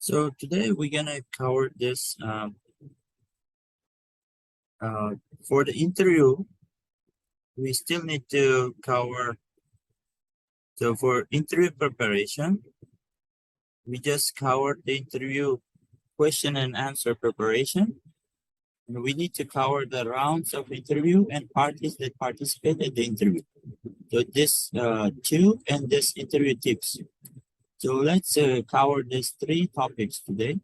So today we're gonna cover this for the interview. We still need to cover. So for interview preparation, we just covered the interview question and answer preparation. And we need to cover the rounds of interview and parties that participate in the interview. So this two and this interview tips. So let's cover these three topics today.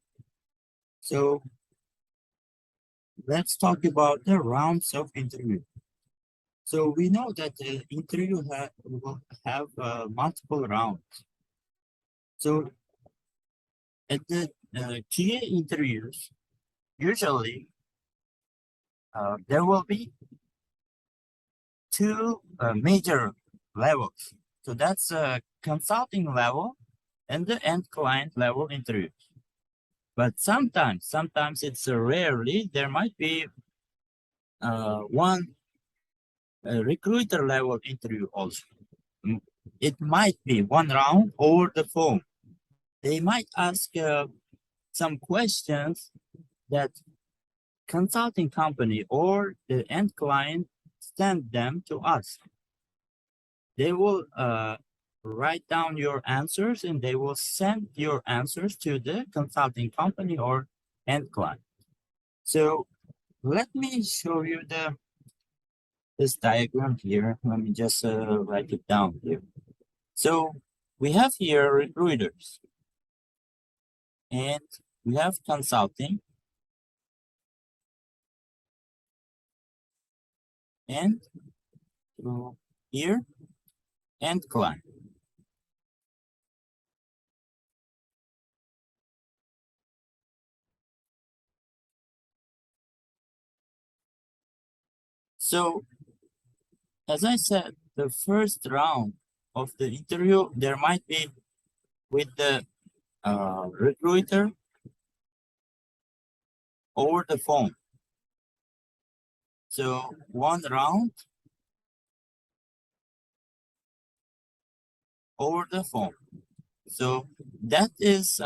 So let's talk about the rounds of interview. So we know that the interview will have multiple rounds. So at the TA interviews, usually there will be two major levels. So that's a consulting level and the end client level interviews. But sometimes it's rarely, there might be one recruiter level interview also. It might be one round over the phone. They might ask some questions that consulting company or the end client send them to us. They will write down your answers and they will send your answers to the consulting company or end client. So let me show you this diagram here. Let me just write it down here. So we have here recruiters and we have consulting and here end client. So as I said, the first round of the interview, there might be with the recruiter over the phone. So one round over the phone. So that is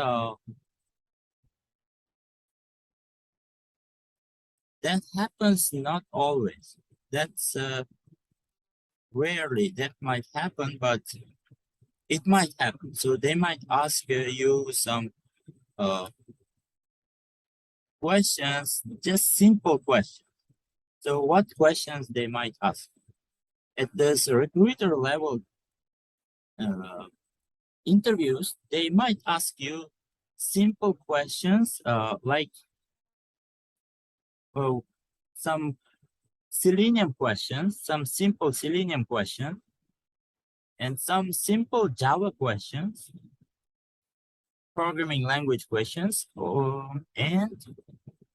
that happens not always. That's rarely that might happen, but it might happen. So they might ask you some questions, just simple questions. So what questions they might ask? At this recruiter level interviews, they might ask you simple questions like some Selenium questions, some simple Selenium questions, and some simple Java questions, programming language questions, and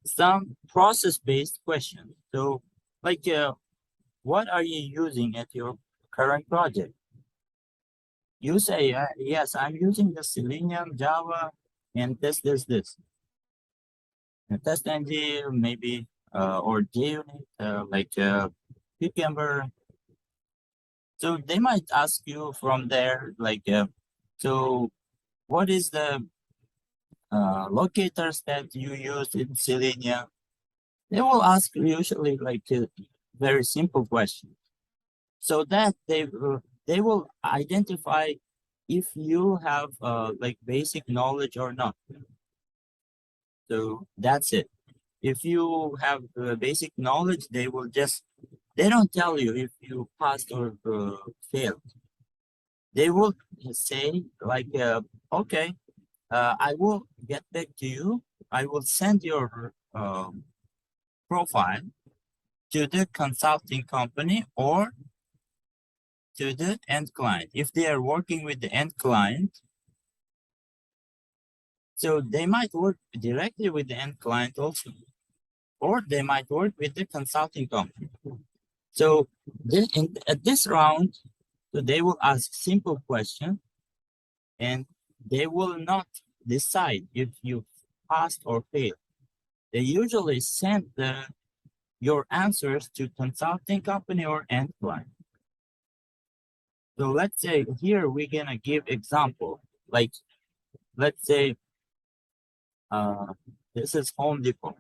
some process-based questions. So, like, what are you using at your current project? You say, yes, I'm using the Selenium, Java, and this. And TestNG, maybe, or JUnit, like Cucumber. So they might ask you from there, like, so what is the locators that you use in Selenium? They will ask usually like a very simple question, so that they will identify if you have like basic knowledge or not. So that's it. If you have basic knowledge, they don't tell you if you passed or failed. They will say like, okay, I will get back to you. I will send your profile to the consulting company or to the end client. If they are working with the end client, so they might work directly with the end client also, or they might work with the consulting company. So at this round, so they will ask simple questions and they will not decide if you passed or failed. They usually send your answers to consulting company or end client. So let's say here we're gonna give example, like let's say This is Home Depot.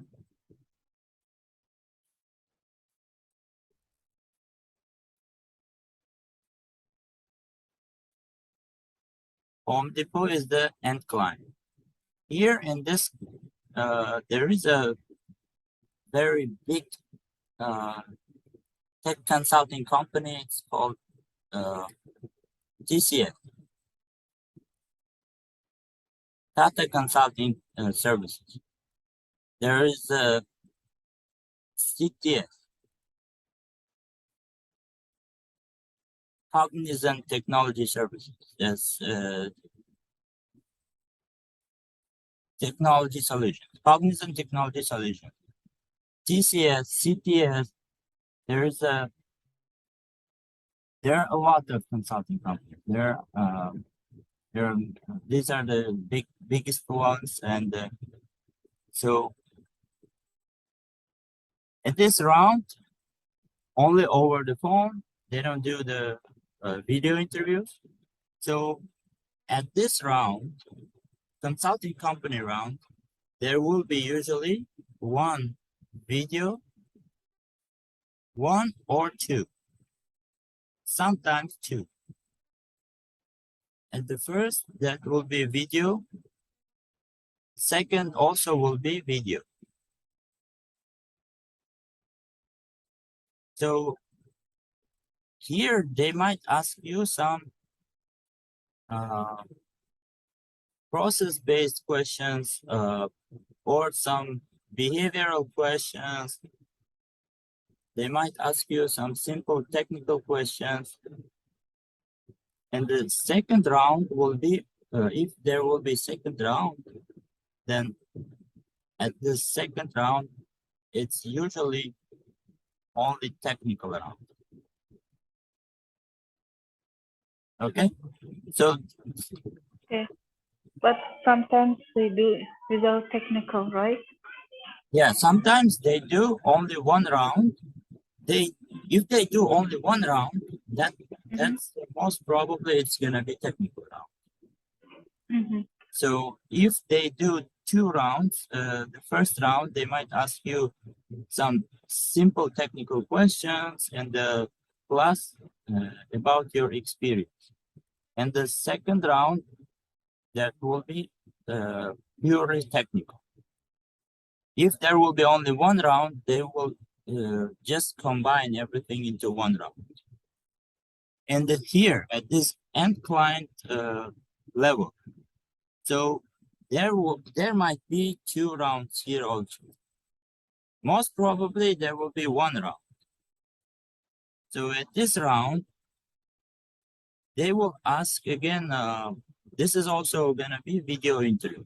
Home Depot is the end client. Here in this, there is a very big tech consulting company. It's called TCS, Tata Consulting Services. There is CTS, Cognizant Technology Services. That's Technology Solutions, Cognizant Technology Solutions. TCS, CTS, there are a lot of consulting companies. These are the biggest ones, and so in this round, only over the phone. They don't do the video interviews. So at this round, consulting company round, there will be usually one video, one or two, sometimes two. And the first, that will be video. Second also will be video. So here they might ask you some process-based questions or some behavioral questions. They might ask you some simple technical questions. And the second round will be, if there will be second round, then at the second round, it's usually only technical round. Okay, so Okay, but sometimes they do without technical, right? yeah, sometimes they do only one round. If they do only one round, that's most probably it's gonna be technical round. So if they do two rounds, the first round they might ask you some simple technical questions and plus about your experience. And the second round, that will be purely technical. If there will be only one round, they will just combine everything into one round. And here at this end client level, so there might be two rounds here also. Most probably there will be one round. So at this round, they will ask again, this is also gonna be video interview.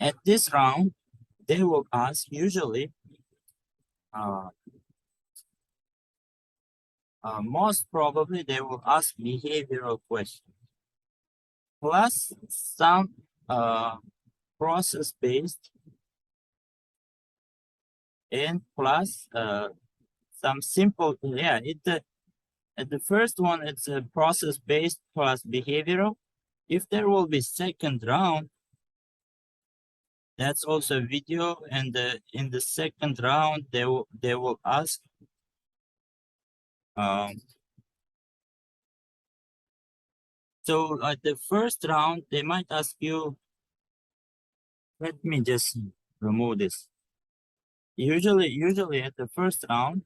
At this round, they will ask usually, most probably they will ask behavioral questions, plus some process-based, and plus some simple, yeah, at the first one, it's a process-based plus behavioral. If there will be second round, that's also video, and in the second round, they will ask so at the first round, they might ask you, let me just remove this. Usually at the first round,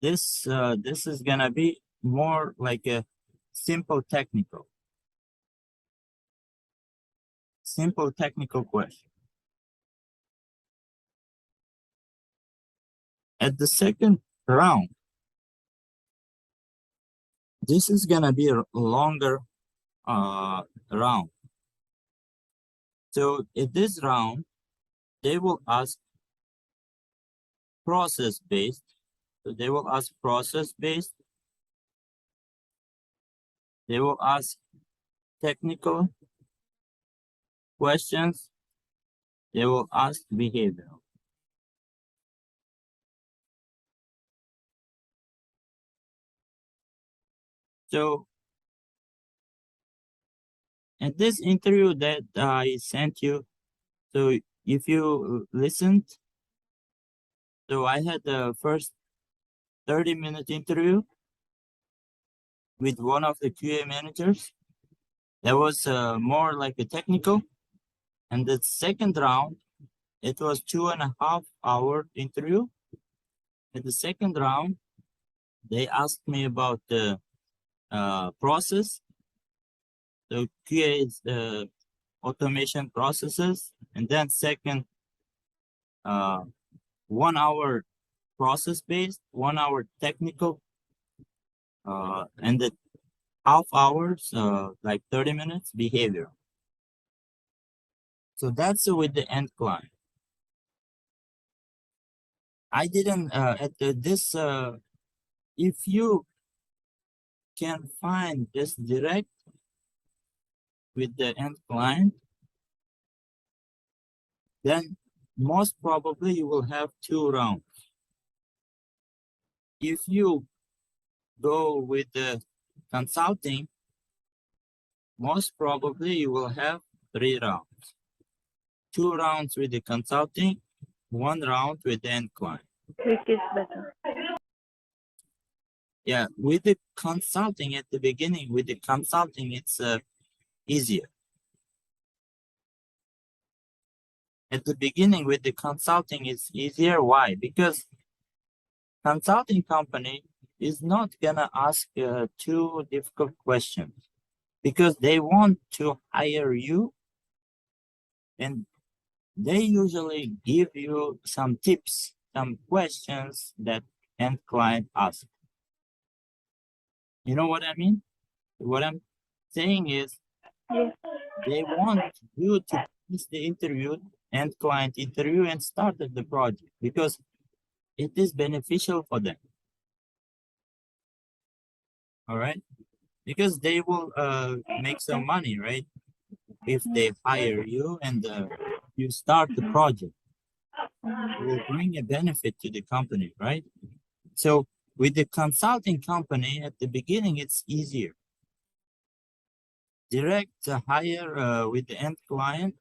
this is gonna be more like a simple technical question. At the second round, this is gonna be a longer round. So in this round, they will ask process-based. So they will ask process-based. They will ask technical questions. They will ask behavioral. So And this interview that I sent you, so if you listened, so I had the first 30-minute interview with one of the QA managers. That was more like a technical. And the second round, it was 2.5 hour interview. In the second round, they asked me about the process, the QA automation processes, and then second, 1 hour process based, 1 hour technical, and the half hours, like 30 minutes behavior. So that's with the end client. I didn't if you can find this direct with the end client, then most probably you will have 2 rounds. If you go with the consulting, most probably you will have 3 rounds. 2 rounds with the consulting, 1 round with the end client. Which is better? Yeah, with the consulting at the beginning, it's easier. At the beginning with the consulting, it's easier. Why? Because consulting company is not gonna ask too difficult questions, because they want to hire you, and they usually give you some tips, some questions that end client asks. You know what I mean? What I'm saying is, Yes. they want you to pass the interview, end client interview, and start the project, because it is beneficial for them. All right, because they will make some money, right? If they hire you and you start the project, it will bring a benefit to the company, right? So with the consulting company at the beginning, it's easier. Direct hire with the end client,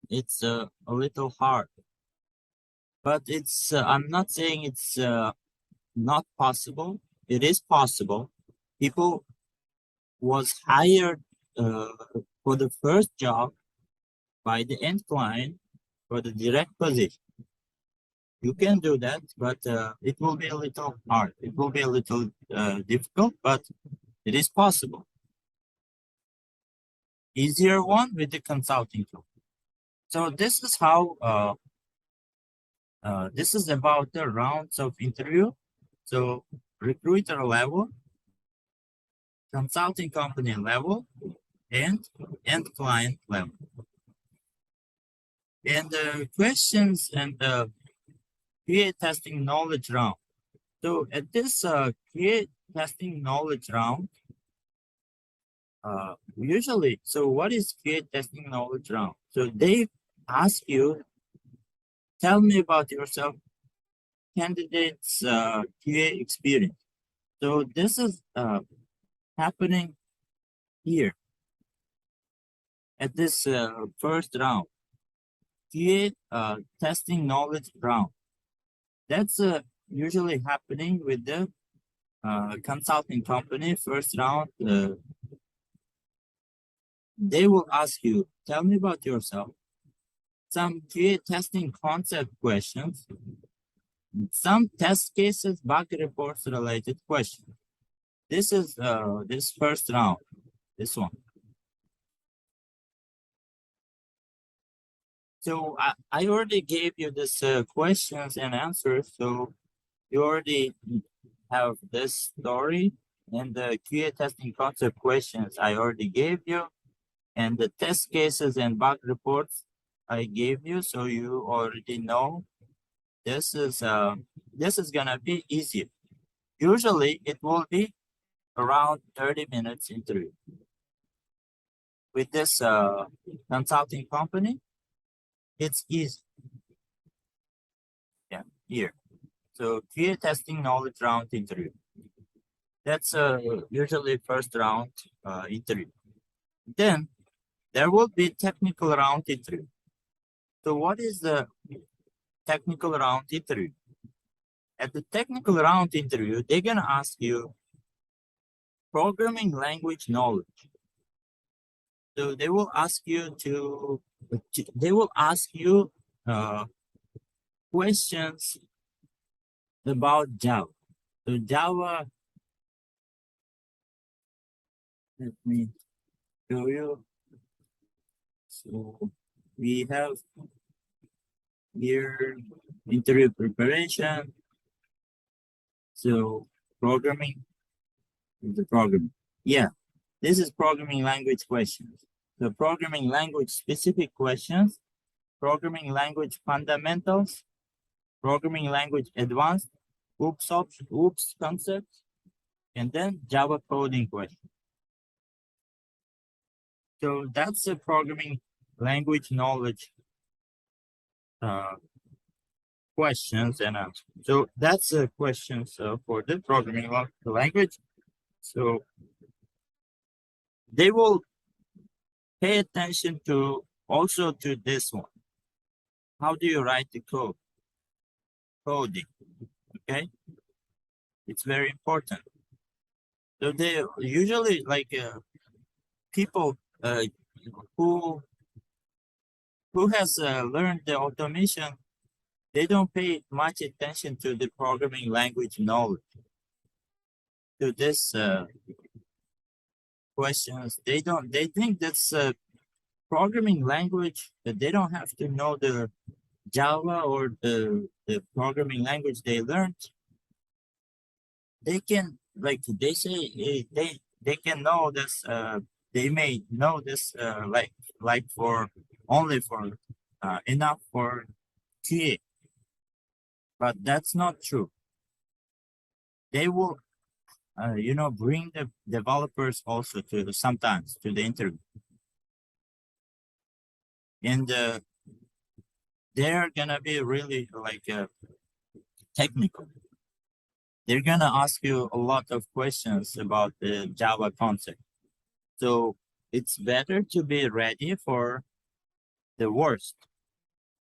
it's a little hard. But it's I'm not saying it's not possible. It is possible. People was hired for the first job by the end client for the direct position. You can do that, but it will be a little hard. It will be a little difficult, but it is possible. Easier one with the consulting tool. So this is how this is about the rounds of interview. So recruiter level, consulting company level, and end client level. And the questions and the QA testing knowledge round. So at this QA testing knowledge round, usually, so what is QA testing knowledge round? So they ask you, tell me about yourself, candidate's QA experience. So this is happening here at this first round, QA testing knowledge round. That's usually happening with the consulting company first round. They will ask you, tell me about yourself, some QA testing concept questions, some test cases, bug reports related questions. This is this first round, this one. So I already gave you this questions and answers, so you already have this story, and the QA testing concept questions I already gave you, and the test cases and bug reports I gave you, so you already know this is gonna be easier. Usually it will be around 30 minutes interview. With this consulting company, it's easy. Yeah, here. So QA testing knowledge round interview. That's usually first round interview. Then there will be technical round interview. So what is the technical round interview? At the technical round interview, they're gonna ask you programming language knowledge. So they will ask you they will ask you questions about Java. So Java, let me show you. So we have here interview preparation. So programming, the program. Yeah, this is programming language questions. The programming language specific questions, programming language fundamentals, programming language advanced, OOPS concepts, and then Java coding question. So that's the programming language knowledge questions and answers. So that's the questions for the programming language. So they will pay attention to also to this one. How do you write the code? Coding, okay? It's very important. So they usually like people who has learned the automation, they don't pay much attention to the programming language knowledge. To this questions, they think that's programming language that they don't have to know the Java or the programming language they learned. They can, like they say, they can know this. They may know this like for only for enough for QA, but that's not true. They will, bring the developers also to sometimes to the interview, and they're gonna be really like technical. They're gonna ask you a lot of questions about the Java concept. So it's better to be ready for the worst.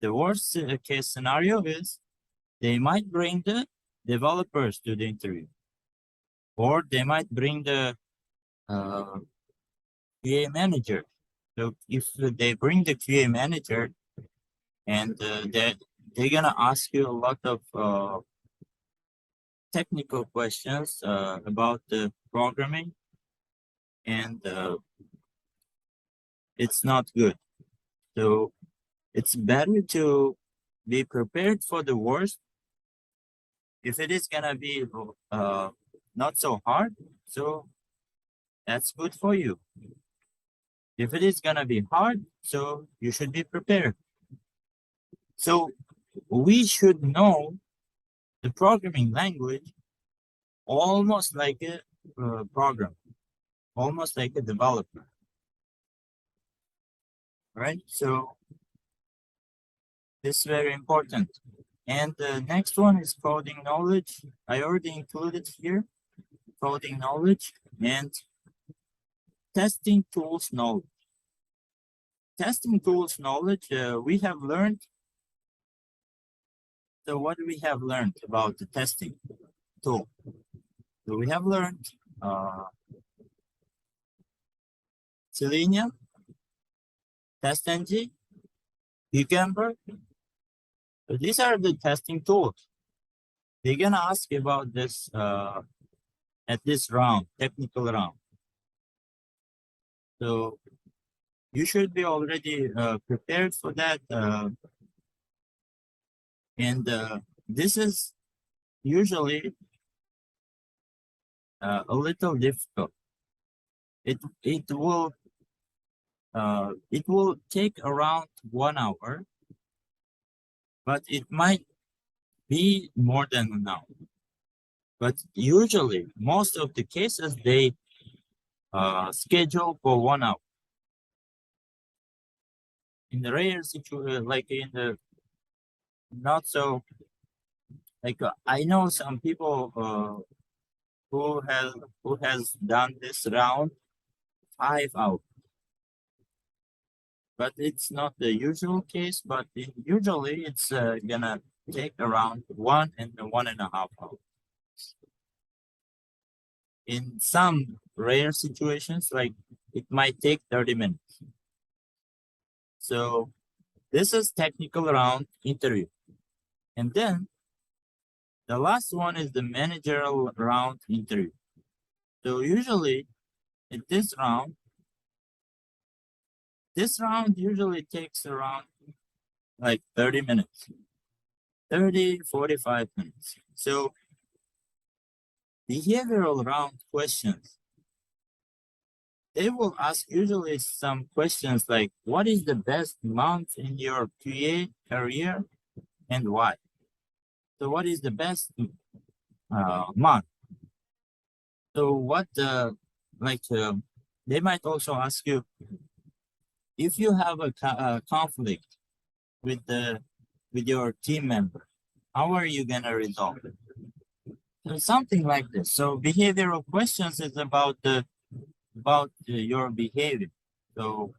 The worst case scenario is they might bring the developers to the interview, or they might bring the QA manager. So if they bring the QA manager and they're gonna ask you a lot of technical questions about the programming, and it's not good. So it's better to be prepared for the worst. If it is gonna be not so hard, so that's good for you. If it is gonna be hard, so you should be prepared. So we should know the programming language almost like a program, almost like a developer, right? So this is very important. And the next one is coding knowledge. I already included here coding knowledge and testing tools knowledge. Testing tools knowledge, we have learned. So what do we have learned about the testing tool? So we have learned Selenium, TestNG, Cucumber. So these are the testing tools. They're gonna ask about this at this round, technical round. So you should be already prepared for that. And this is usually a little difficult. It will take around 1 hour, but it might be more than an hour. But usually, most of the cases they schedule for 1 hour. In the rare situation, like in the not so, like I know some people who has done this round 5 hours. but it's not the usual case. But usually it's gonna take around 1 and 1.5 hours. In some rare situations, like it might take 30 minutes. So this is technical round interview. And then the last one is the managerial round interview. So usually in this round usually takes around like 30 minutes, 30, 45 minutes. So behavioral round questions, they will ask usually some questions like, what is the best month in your QA career and why? So what is the best month? So what they might also ask you if you have a conflict with your team member, how are you gonna resolve it? So something like this. So behavioral questions is about your behavior. So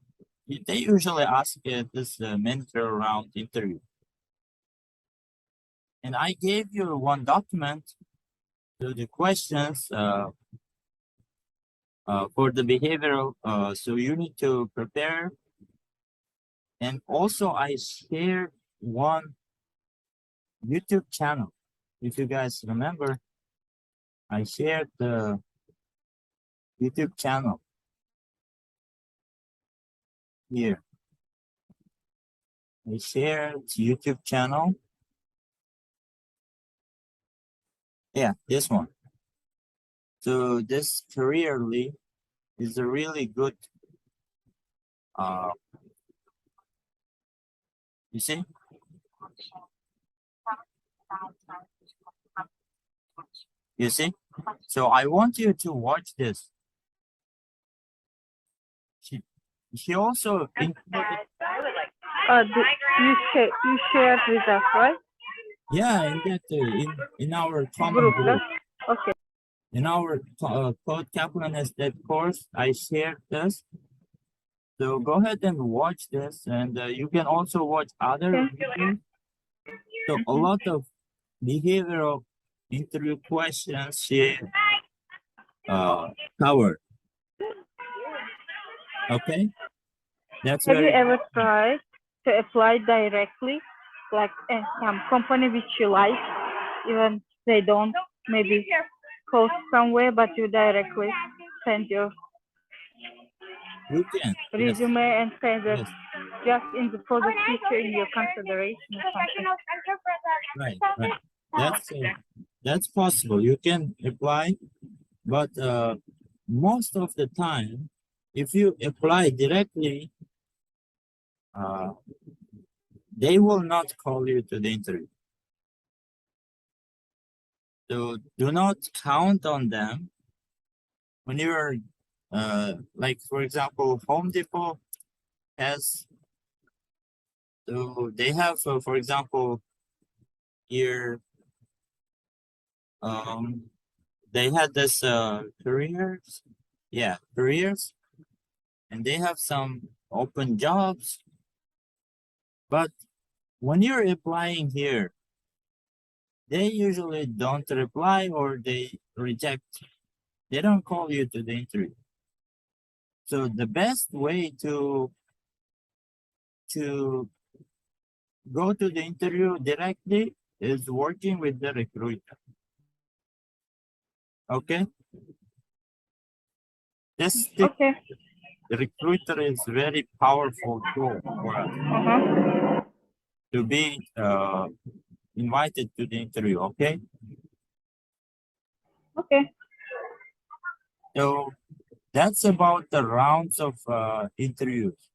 they usually ask this mentor round interview. And I gave you one document to the questions for the behavioral. So you need to prepare. And also I shared one YouTube channel. If you guys remember, I shared the YouTube channel here. I shared YouTube channel. Yeah, this one. So this Careerly is a really good, you see? You see? So I want you to watch this. She also included, You shared with us, right? yeah, in that in our common Group, group, okay. in our Code Kaplan Estate course, I shared this. So go ahead and watch this, and you can also watch other videos. So a lot of behavioral interview questions she covered. Okay, that's Have you very ever tried to apply directly, like some company which you like, even they don't maybe post somewhere, but you directly send your you can, yes, resume and send it yes, just for the future in your consideration or something. right. That's possible. You can apply, but most of the time, if you apply directly, uh, they will not call you to the interview. So do not count on them when you're like, for example, Home Depot has, so they have, for example, here, they had this careers, yeah, careers, and they have some open jobs. But when you're applying here, they usually don't reply or they reject. They don't call you to the interview. So the best way to go to the interview directly is working with the recruiter. Okay? This Okay. the recruiter is very powerful tool for us to be invited to the interview. Okay? Okay. So that's about the rounds of interviews.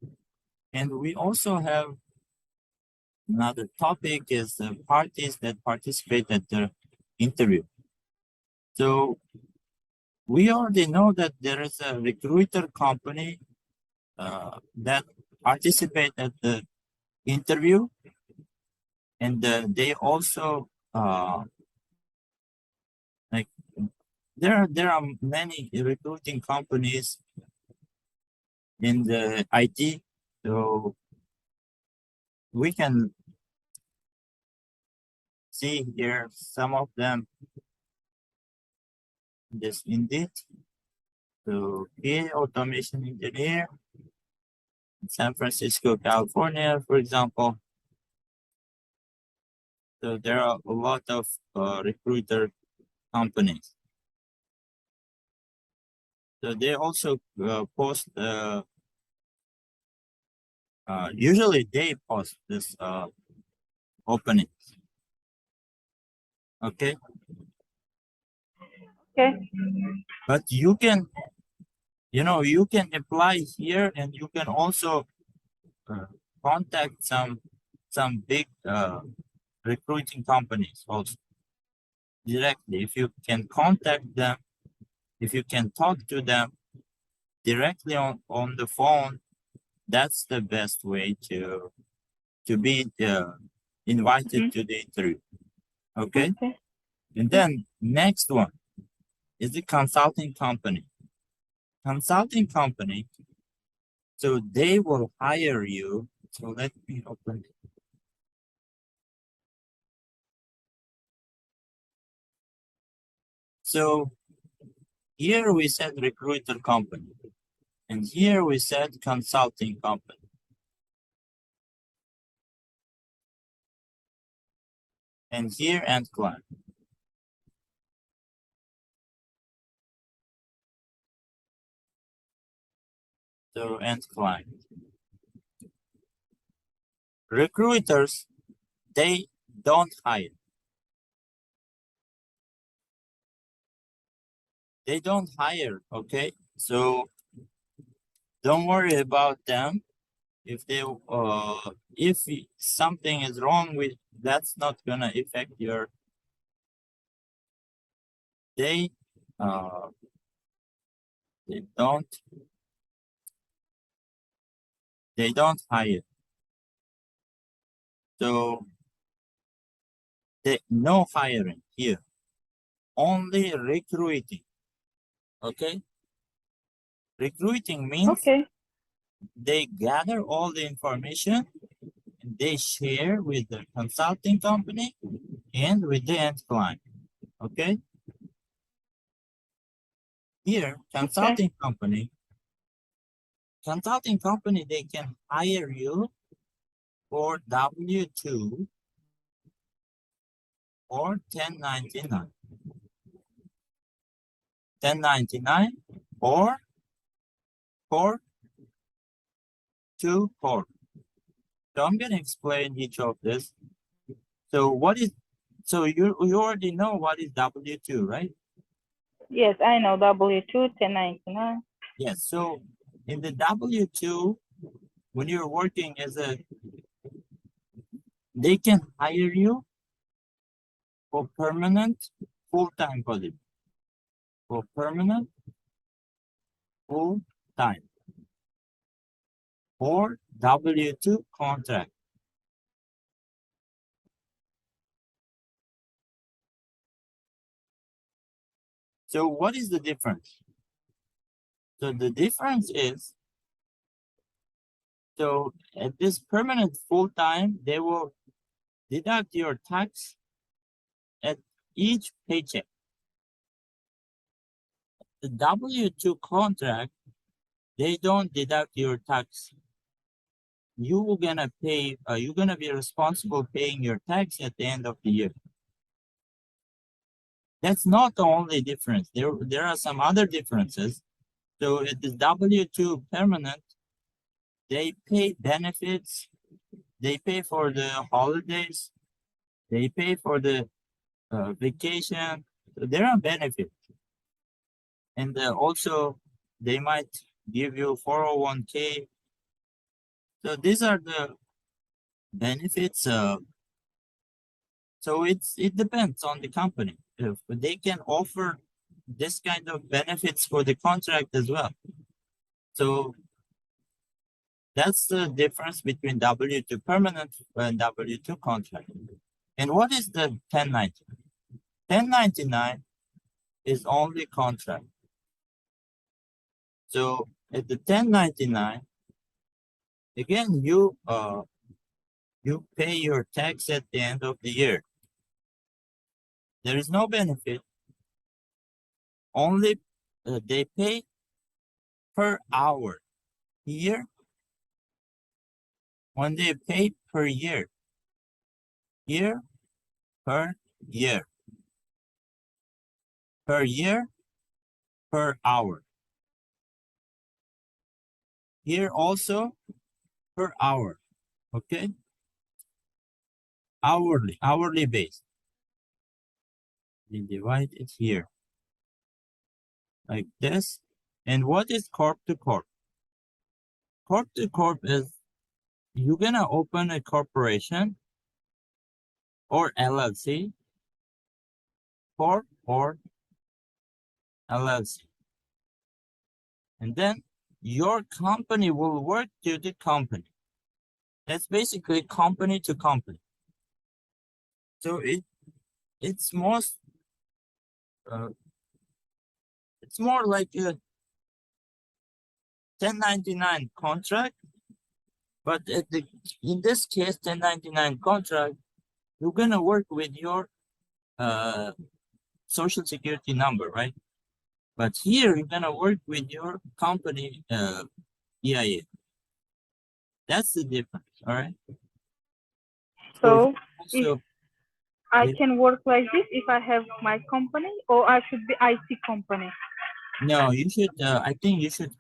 And we also have another topic is the parties that participate at the interview. So we already know that there is a recruiter company that participate at the interview, and they also like there are many recruiting companies in the IT So we can see here some of them. This Indeed. So here, automation engineer in San Francisco, California, for example. So there are a lot of recruiter companies. So they also post, usually they post this openings. Okay, Okay. but you can, you can apply here, and you can also contact some big recruiting companies also directly. If you can contact them, if you can talk to them directly on the phone, that's the best way to be invited to the interview. Okay. Okay. And then next one is the consulting company. Consulting company, so they will hire you. So let me open it. So here we said recruiter company, and here we said consulting company. And here end client. So end client. Recruiters, they don't hire. They don't hire, okay? So don't worry about them. If they if something is wrong with, that's not gonna affect your, they they don't hire. So no hiring here, only recruiting. Okay, recruiting means Okay. they gather all the information and they share with the consulting company and with the end client. Okay, here consulting company, they can hire you for W-2 or 1099. 1099 or corp to corp. So I'm gonna explain each of this. So you already know what is W-2, right? Yes, I know W-2, 1099. Yes, so in the W-2, when you're working they can hire you for permanent full-time position. For permanent full-time or W-2 contract. So what is the difference? So the difference is, so at this permanent full-time, they will deduct your tax at each paycheck. The W-2 contract, they don't deduct your tax. You're gonna be responsible paying your tax at the end of the year. That's not the only difference. There are some other differences. So at the W-2 permanent, they pay benefits, they pay for the holidays, they pay for the vacation. So there are benefits. And also, they might give you 401k. So these are the benefits. So it depends on the company. If they can offer this kind of benefits for the contract as well. So that's the difference between W-2 permanent and W-2 contract. And what is the 1099? 1099 is only contract. So at the 1099, again, you pay your tax at the end of the year. There is no benefit. Only they pay per hour. Here, when they pay per year, here per year, per year, per hour. Here also per hour. Okay, hourly based. We divide it here like this. And what is corp to corp? Corp to corp is you're gonna open a corporation or LLC, corp or LLC. And then your company will work to the company. That's basically company to company. So it's most it's more like a 1099 contract, but in this case 1099 contract, you're gonna work with your social security number, right? But here you're gonna work with your company EIA. That's the difference, all right? So also, I Yeah. can work like this if I have my company, or I should be IT company. no, you should. I think you should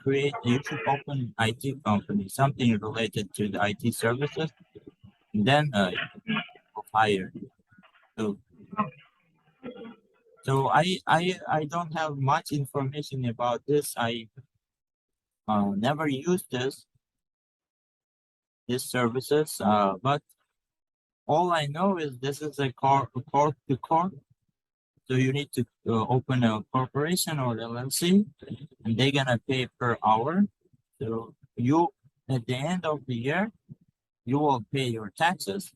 open IT company, something related to the IT services. And then hire. So, I don't have much information about this. I never used these services. But all I know is this is a corp to corp. So you need to open a corporation or LLC, and they're gonna pay per hour. So you, at the end of the year, you will pay your taxes.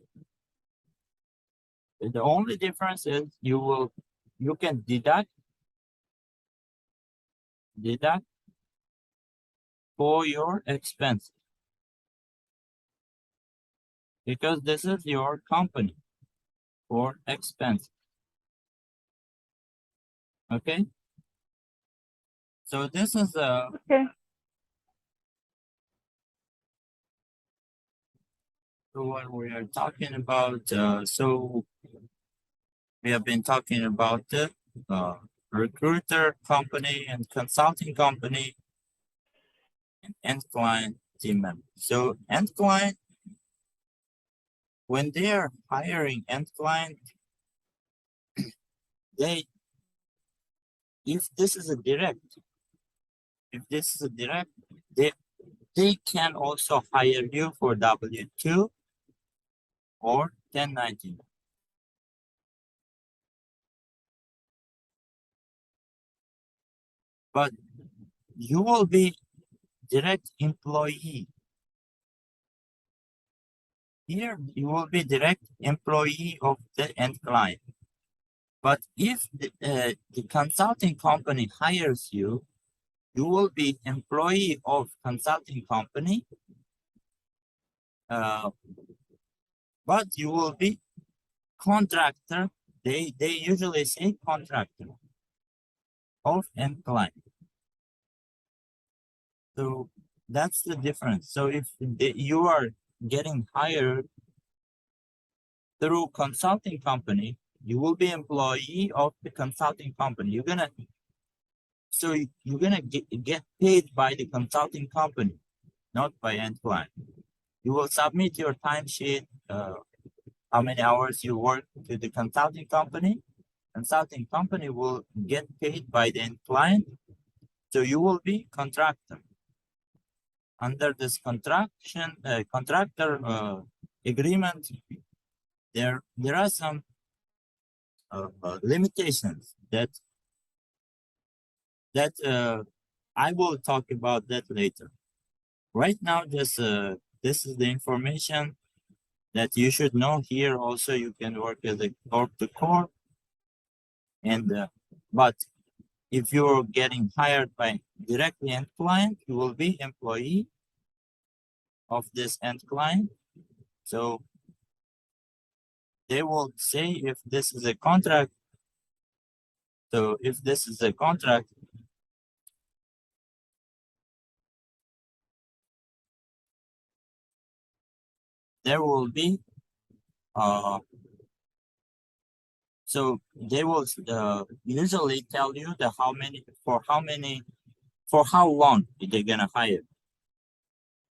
The only difference is you can deduct for your expenses because this is your company for expense. Okay. So this is Okay. what we are talking about. So we have been talking about the recruiter company and consulting company and end client team member. So end client, when they are hiring end client, they if this is a direct, they can also hire you for W-2 or 1099. But you will be direct employee. Here you will be direct employee of the end client. But if the consulting company hires you, you will be employee of consulting company, but you will be contractor. They usually say contractor of end client. So that's the difference. So if you are getting hired through consulting company, you will be employee of the consulting company. You're gonna get paid by the consulting company, not by end client. You will submit your timesheet, how many hours you work to the consulting company. Consulting company will get paid by the end client. So you will be contractor. Under this contractor agreement, there are some limitations that I will talk about that later. Right now, this is the information that you should know. Here also you can work as a corp to corp, and but if you're getting hired by directly end client, you will be employee of this end client. So they will say if this is a contract. So if this is a contract, there will be so they will usually tell you the for how long they're gonna hire.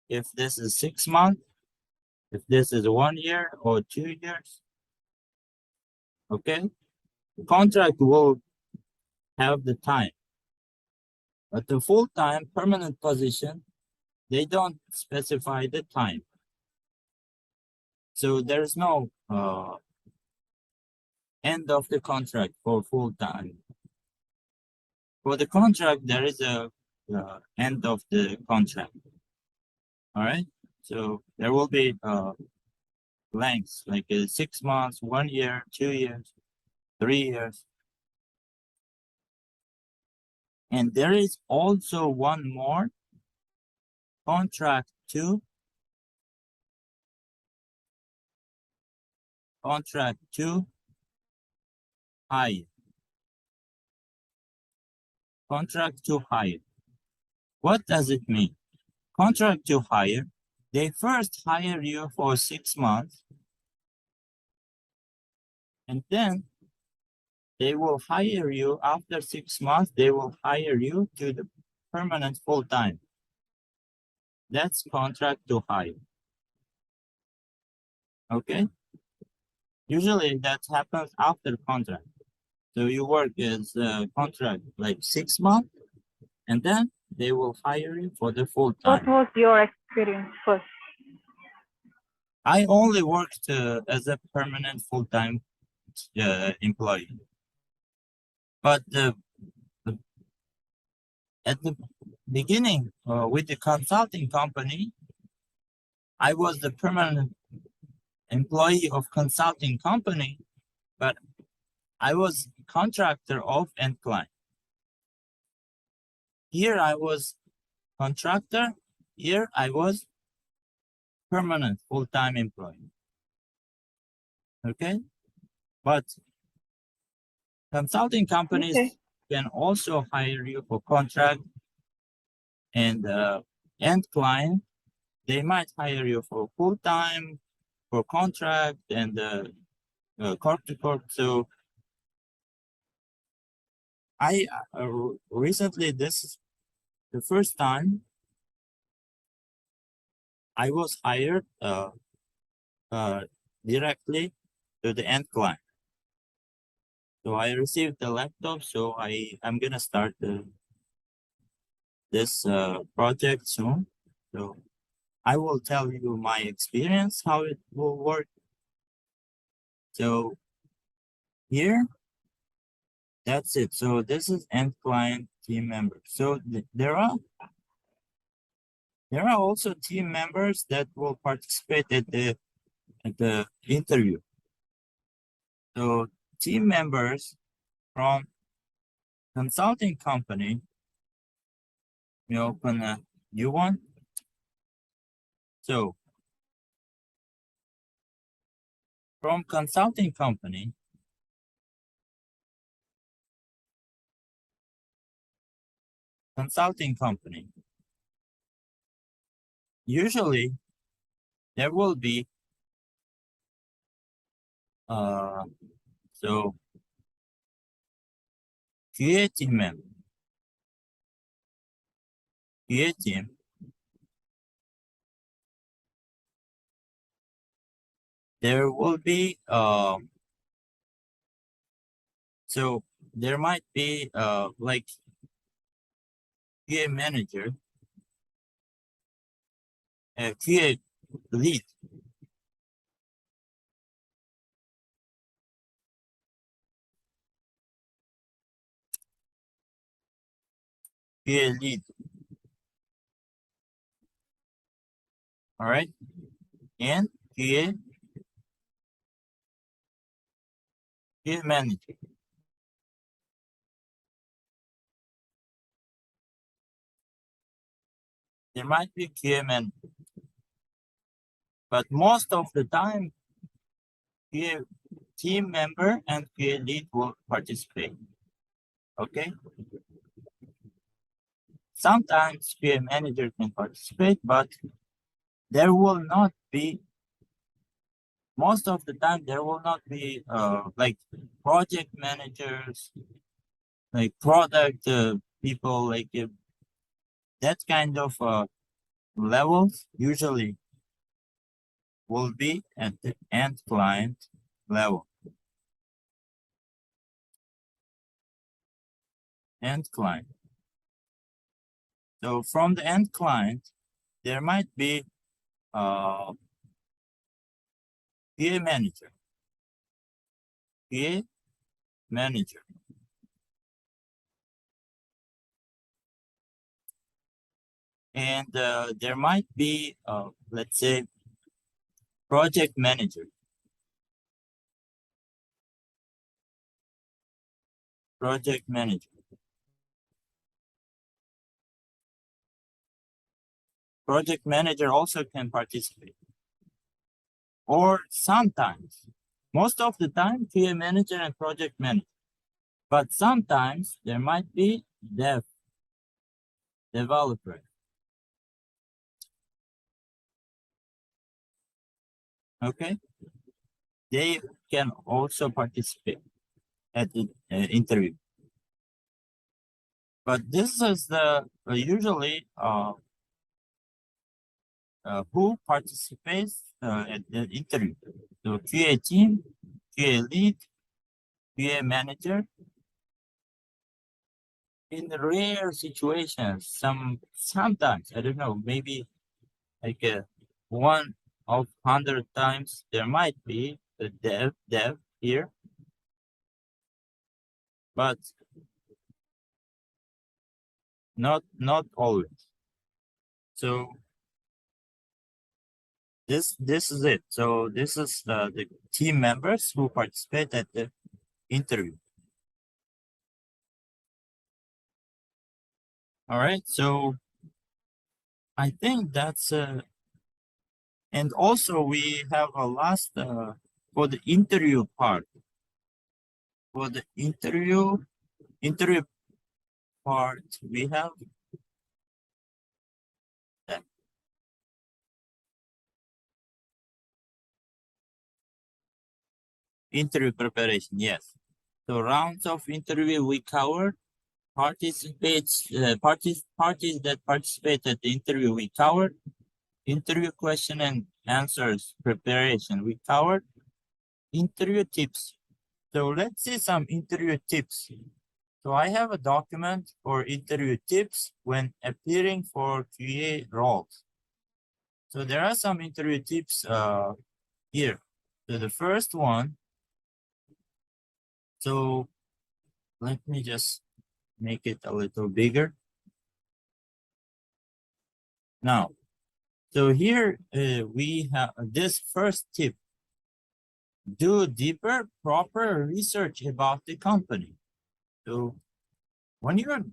If this is 6 months, if this is 1 year or 2 years, okay, the contract will have the time. But the full-time permanent position, they don't specify the time. So there's no end of the contract for full-time. For the contract, there is a end of the contract. All right. So there will be lengths like 6 months, 1 year, 2 years, 3 years. And there is also one more, contract to hire. Contract to hire. What does it mean? Contract to hire, they first hire you for 6 months, and then they will hire you after 6 months, they will hire you to the permanent full-time. That's contract to hire. Okay? Usually that happens after contract. So you work as a contract like 6 months, and then they will hire you for the full What time. was your experience first? I only worked as a permanent full-time employee. But at the beginning, with the consulting company, I was the permanent employee of consulting company, but I was contractor of end client. Here I was contractor, here I was permanent full-time employee. Okay? But consulting companies can also hire you for contract, and end client, they might hire you for full-time, for contract, and corp to corp. So I recently, this is the first time I was hired directly to the end client. So I received the laptop, so I'm gonna start this project soon. So I will tell you my experience, how it will work. So here, that's it. So this is end client team members. So there are also team members that will participate at the interview. So team members from consulting company, we open a new one. So from consulting company, usually there will be so QA team member, QA team, there will be so there might be like QA manager, QA lead, QA lead. All right, and QA manager. There might be QA manager. But most of the time, QA team member and QA lead will participate. Okay. Sometimes QA manager can participate, but there will not be, most of the time, there will not be like project managers, like product people, like that kind of levels usually will be at the end client level. End client. So from the end client, there might be PA manager, PA manager. And there might be, let's say, project manager. Project manager. Project manager also can participate. Or sometimes, most of the time, QA manager and project manager. But sometimes there might be developer. Okay, they can also participate at the interview. But this is the usually who participates at the interview. So QA team, QA lead, QA manager. In rare situations, sometimes, I don't know, maybe like 1 of 100 times, there might be a dev here, but not always. So this is it. So this is the team members who participate at the interview. All right, so I think that's and also we have a last for the interview part. For the interview part, we have interview preparation. Yes. So rounds of interview we covered. Parties that participate at the interview we covered. Interview question and answers preparation we covered. Interview tips. So let's see some interview tips. So I have a document for interview tips when appearing for QA roles. So there are some interview tips here. So the first one, so let me just make it a little bigger. Now, so here we have this first tip. Do deeper, proper research about the company. So when you're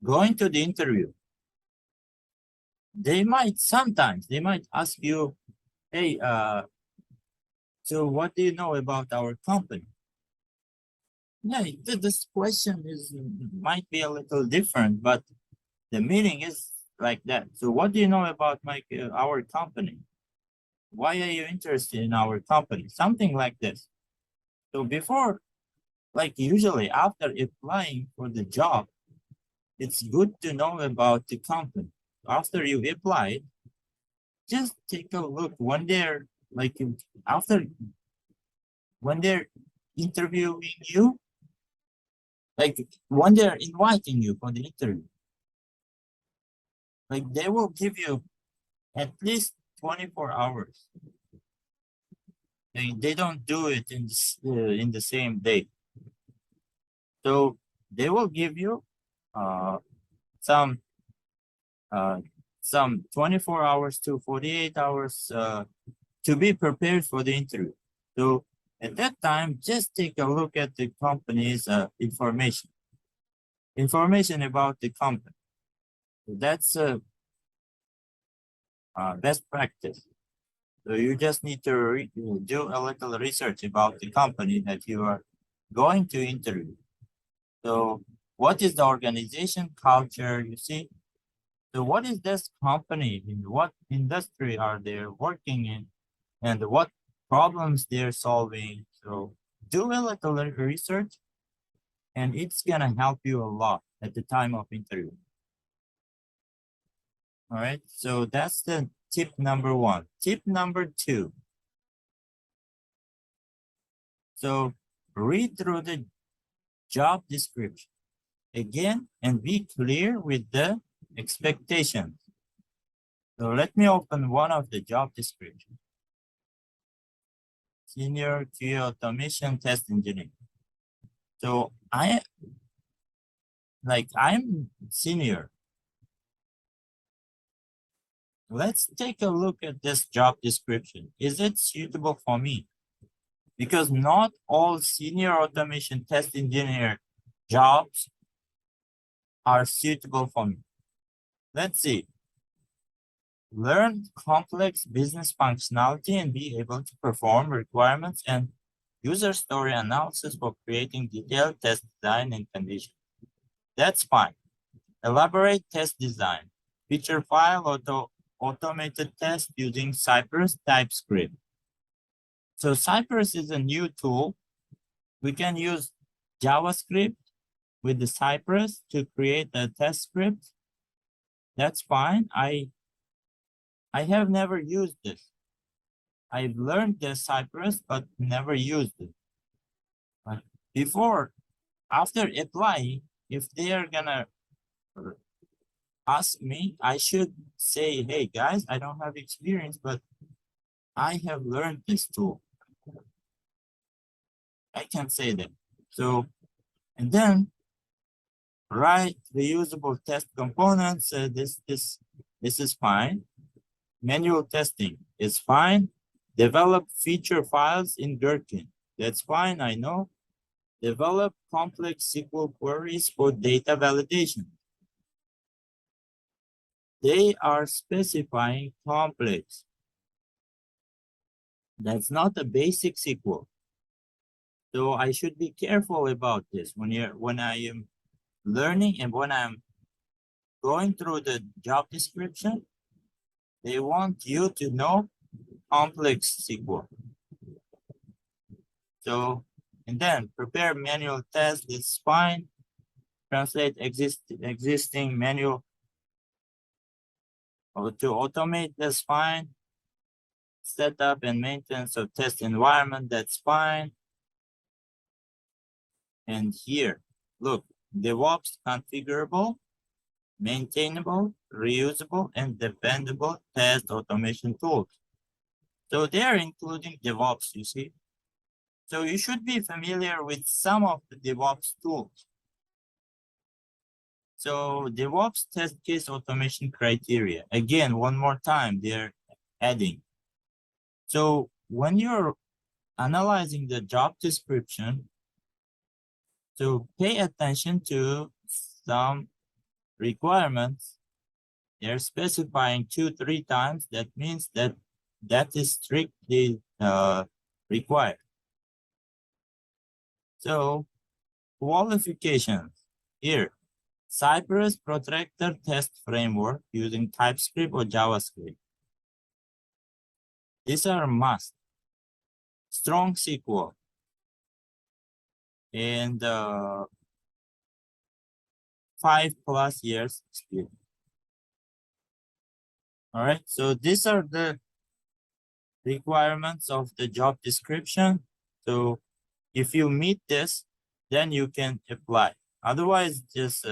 going to the interview, sometimes they might ask you, hey, so what do you know about our company? Yeah, this question might be a little different, but the meaning is like that. So what do you know about our company? Why are you interested in our company? Something like this. So before, like usually after applying for the job, it's good to know about the company. After you apply, just take a look when they're like after when they're interviewing you, like when they're inviting you for the interview, like they will give you at least 24 hours. They don't do it in the same day. So they will give you uh, some 24 hours to 48 hours to be prepared for the interview. So at that time, just take a look at the company's information about the company. So that's best practice. So you just need to do a little research about the company that you are going to interview. So what is the organization culture, you see? So what is this company, in what industry are they working in, and what problems they're solving? So do a little research, and it's gonna help you a lot at the time of interview. All right, so that's the tip number one. Tip number two. So read through the job description again and be clear with the expectations. So let me open one of the job descriptions. Senior QA automation test engineer. So I'm senior. Let's take a look at this job description. Is it suitable for me? Because not all senior automation test engineer jobs are suitable for me. Let's see. Learn complex business functionality and be able to perform requirements and user story analysis for creating detailed test design and conditions. That's fine. Elaborate test design. Feature file automated test using Cypress TypeScript. So Cypress is a new tool. We can use JavaScript with the Cypress to create a test script. That's fine. I have never used this. I've learned the Cypress, but never used it. But after applying, if they are gonna ask me, I should say, hey guys, I don't have experience, but I have learned this tool. I can say that. So, and then write reusable test components. This is fine. Manual testing is fine. Develop feature files in Gherkin. That's fine, I know. Develop complex SQL queries for data validation. They are specifying complex. That's not a basic SQL. So I should be careful about this when I am learning and when I'm going through the job description. They want you to know complex SQL. So, and then prepare manual tests, it's fine. Translate existing manual to automate, that's fine. Setup and maintenance of test environment, that's fine. And here, look, DevOps configurable, maintainable, reusable, and dependable test automation tools. So they're including DevOps, you see. So you should be familiar with some of the DevOps tools. So DevOps test case automation criteria. Again, one more time, they're adding. So when you're analyzing the job description, so pay attention to some requirements. They're specifying 2-3 times. That means that is strictly required. So qualifications here. Cypress Protractor Test Framework using TypeScript or JavaScript. These are must. Strong SQL. And 5+ years experience. All right, so these are the requirements of the job description. So if you meet this, then you can apply. Otherwise, just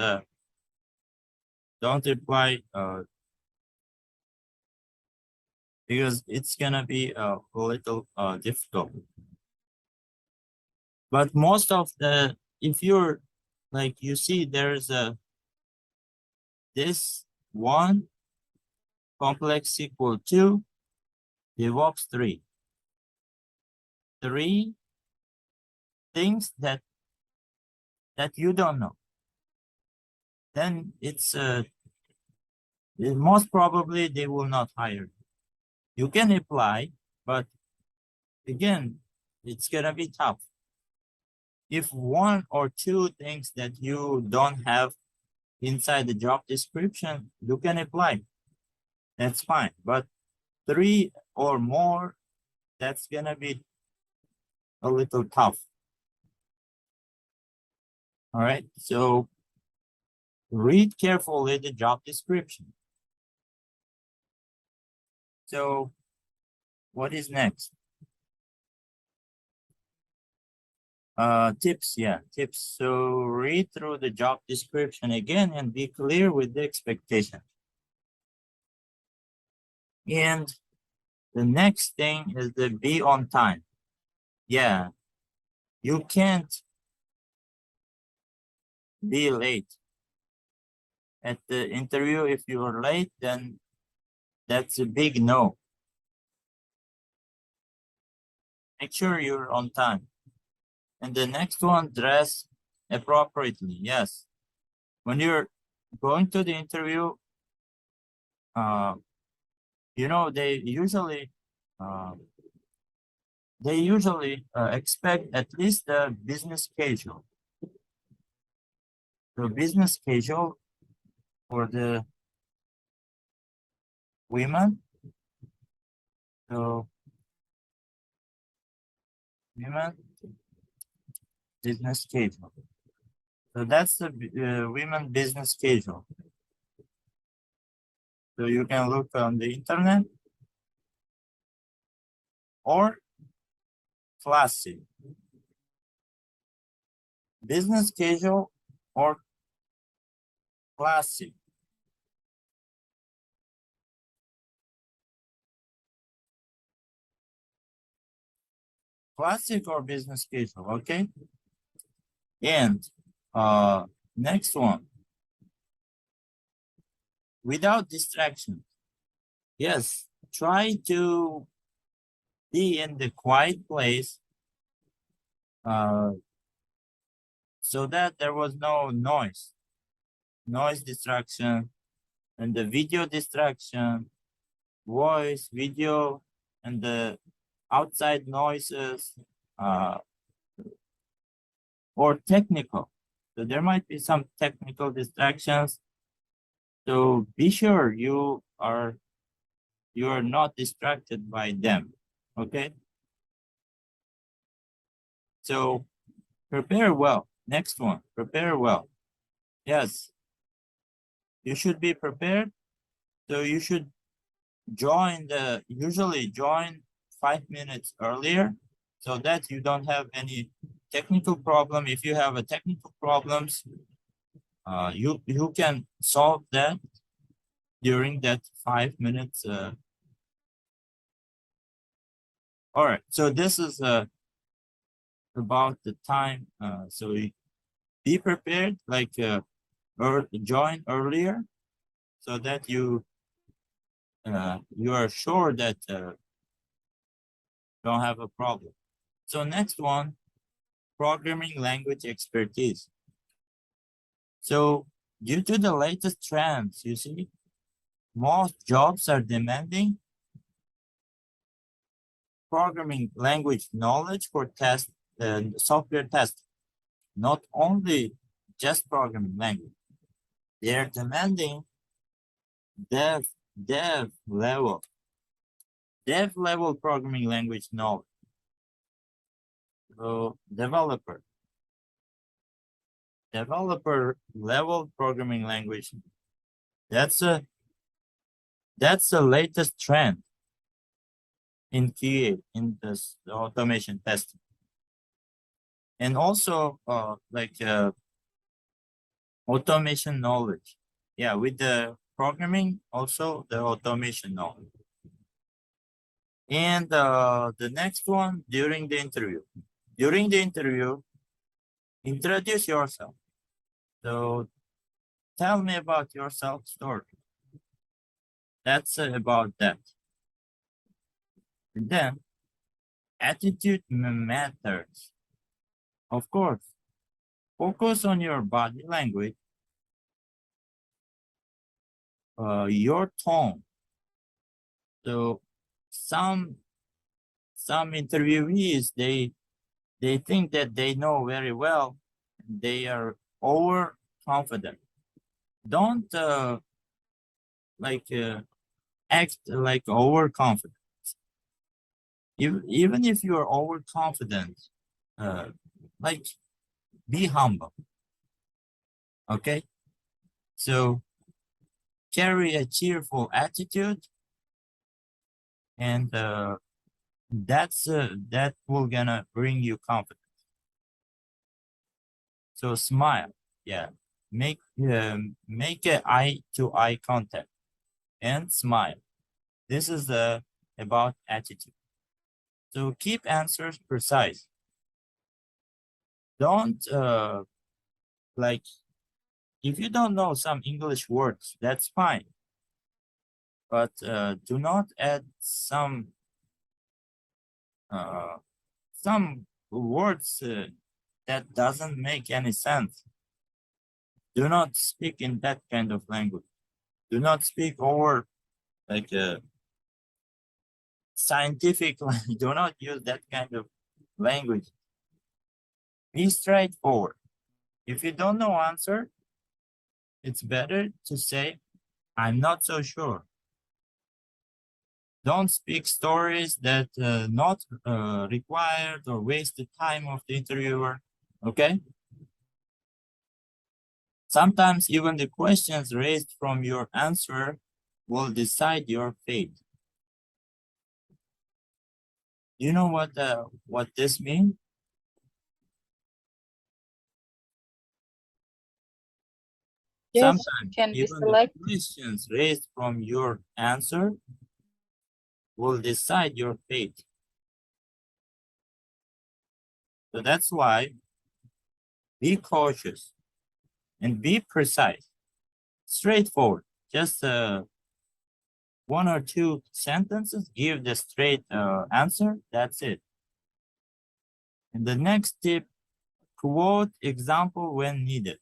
don't apply because it's gonna be a little difficult. But most of the, if you're like, you see, there's this one, complex SQL 2, DevOps 3. 3 things that you don't know. Then it's most probably they will not hire you. You can apply, But again, it's gonna be tough. If one or two things that you don't have inside the job description, you can apply. That's fine. But three or more, that's gonna be a little tough. All right. So read carefully the job description. So what is next? Tips, yeah, tips. So read through the job description again and be clear with the expectation. And the next thing is the be on time. Yeah, you can't be late at the interview. If you're late, then that's a big no. Make sure you're on time. And the next one, dress appropriately. Yes, when you're going to the interview, you know, they usually expect at least a business casual. The business casual for the women. So women business casual. So that's the women business casual. So you can look on the internet or classic. Business casual or classic. Classic or business casual, okay? And next one. Without distraction. Yes, try to be in the quiet place so that there was no noise distraction, and the video distraction, voice, video, and the outside noises, or technical. So there might be some technical distractions. So be sure you are not distracted by them. Okay. So prepare well. Next one, prepare well. Yes, you should be prepared. So you should usually join 5 minutes earlier so that you don't have any technical problem. If you have a technical problems, you can solve that during that 5 minutes. All right, so this is about the time. So be prepared, like or join earlier so that you are sure that don't have a problem. So next one, programming language expertise. So due to the latest trends, you see, most jobs are demanding programming language knowledge for test and software testing, not only just programming language. They're demanding dev level programming language knowledge. So developer level programming language. That's the latest trend in QA, in this automation testing. And also automation knowledge. Yeah, with the programming, also the automation knowledge. And the next one, during the interview. During the interview, introduce yourself. So tell me about yourself story. That's about that. And then attitude matters. Of course, focus on your body language, your tone. So some some interviewees, they think that they know very well. They are overconfident. Don't act like overconfident. Even if you are overconfident, like be humble. Okay, so carry a cheerful attitude, and that will gonna bring you confidence. So smile, yeah, make a eye-to-eye contact and smile. This is about attitude. So keep answers precise. Don't like, if you don't know some English words, that's fine. But do not add some words that doesn't make any sense. Do not speak in that kind of language. Do not speak over like scientific. Do not use that kind of language. Be straightforward. If you don't know answer, it's better to say, I'm not so sure. Don't speak stories that not required or waste the time of the interviewer, okay? Sometimes even the questions raised from your answer will decide your fate. You know what this means? Yes, Sometimes can be even the select. questions raised from your answer will decide your fate. So that's why be cautious and be precise, straightforward. Just one or two sentences, give the straight answer, that's it. And the next tip, quote example when needed.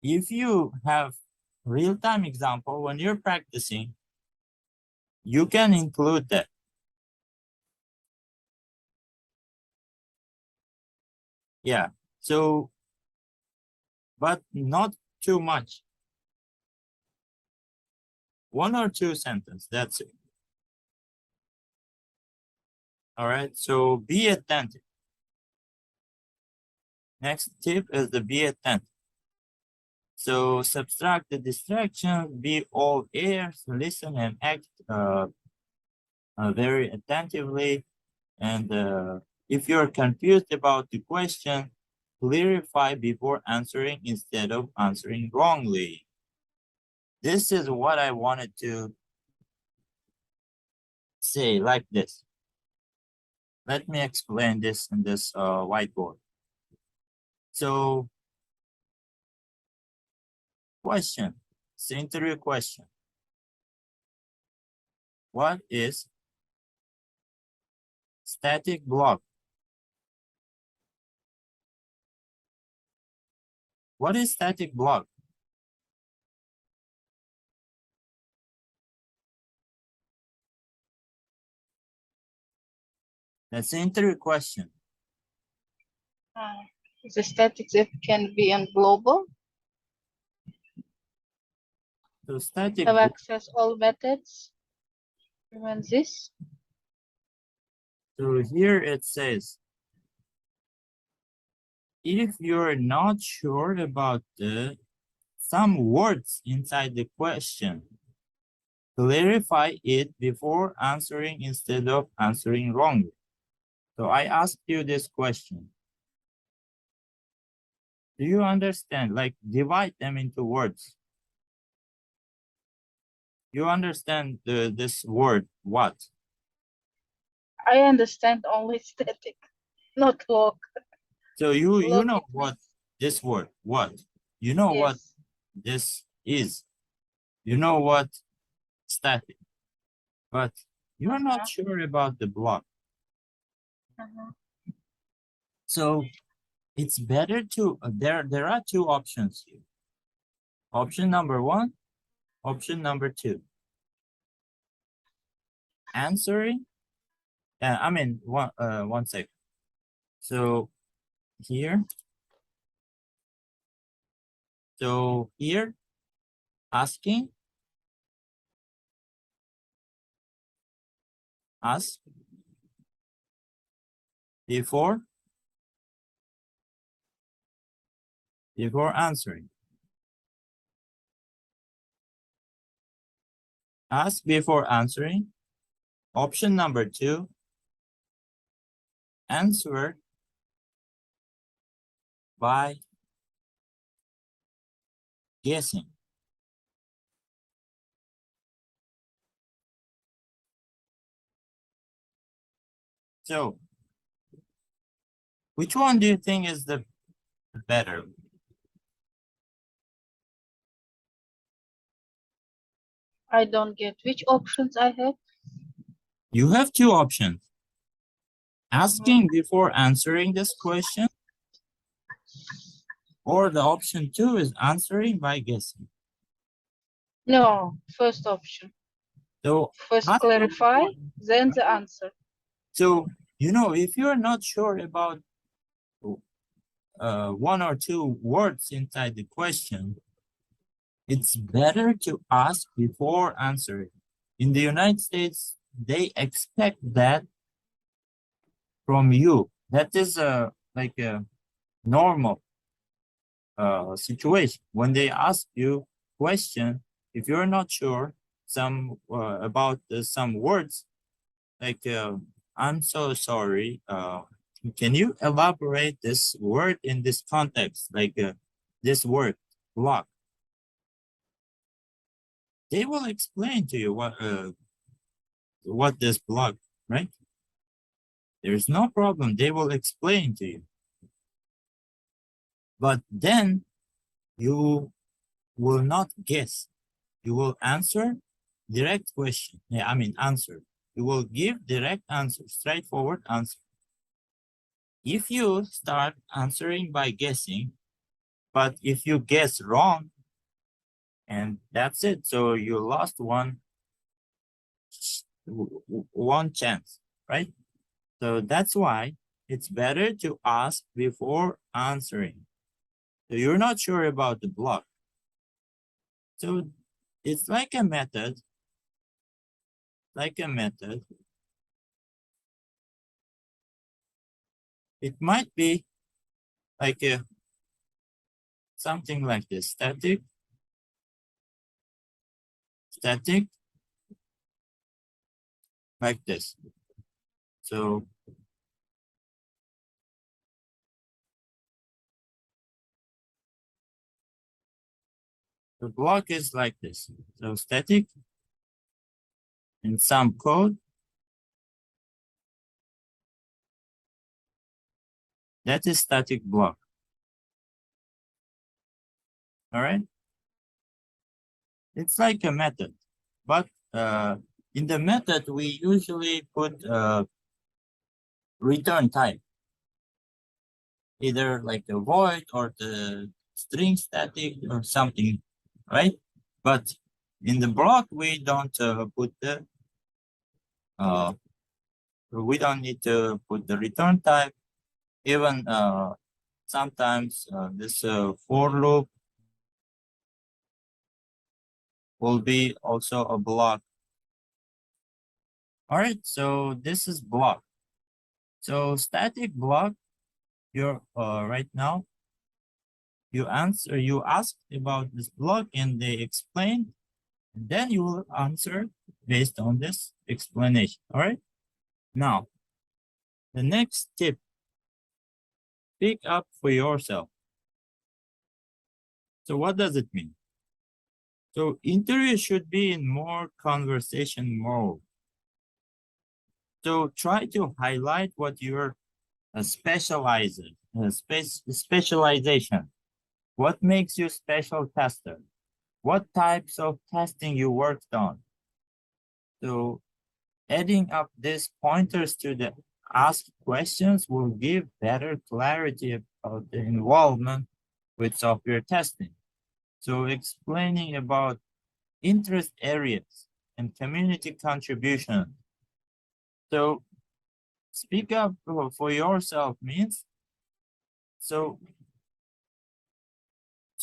If you have real-time example when you're practicing, you can include that. Yeah, so, but not too much. One or two sentences, that's it. All right, so be attentive. Next tip is the be attentive. So subtract the distraction, be all ears, listen and act very attentively. And if you're confused about the question, clarify before answering instead of answering wrongly. This is what I wanted to say like this. Let me explain this in this whiteboard. So, question, it's the interview question. What is static block? What is static block? That's the interview question. The statics, it can be in global. So static Have block, access all methods. Remember this. so here it says, if you're not sure about some words inside the question, clarify it before answering instead of answering wrongly. So I asked you this question. Do you understand? Like divide them into words. You understand this word, what? I understand only static, not log. So you Log know it what means- this word, what? You know what Yes. this is. You know what static, but you're not sure about the block. So it's better to, there are two options here. Option number one, option number two. Answering I mean, one sec. So here, asking, ask before answering. Ask before answering. Option number 2, answer by guessing. So, which one do you think is the better? I don't get which options I have. You have 2 options. Asking before answering this question, or the option 2 is answering by guessing. No, first option. So, First asking clarify, before- then the answer. So, if you're not sure about 1 or 2 words inside the question, it's better to ask before answering. In the United States, they expect that from you. That is like a normal situation. When they ask you question, if you're not sure about some words, like I'm so sorry, can you elaborate this word in this context, like this word block? They will explain to you what this block, right? There's no problem, they will explain to you. But then you will not guess. You will answer direct question. Yeah, I mean answer. You will give direct answer, straightforward answer. If you start answering by guessing, but if you guess wrong, and that's it. So you lost one chance, right? So that's why it's better to ask before answering. So you're not sure about the block. So it's like a method, It might be like something like this, static, like this. So the block is like this. So static in some code, that is static block. All right. It's like a method, but in the method, we usually put return type, either like a void or the string static or something, right? But in the block, we don't put the we don't need to put the return type. Even sometimes this for loop will be also a block. All right, so this is block. So static block, you're right now, you ask about this block and they explain, and then you will answer based on this explanation. All right. Now, the next tip, pick up for yourself. So what does it mean? So interview should be in more conversation mode. So try to highlight what you're specializing, specialization. What makes you special tester? What types of testing you worked on? So adding up these pointers to the asked questions will give better clarity about the involvement with software testing. So explaining about interest areas and community contribution. So speak up for yourself means so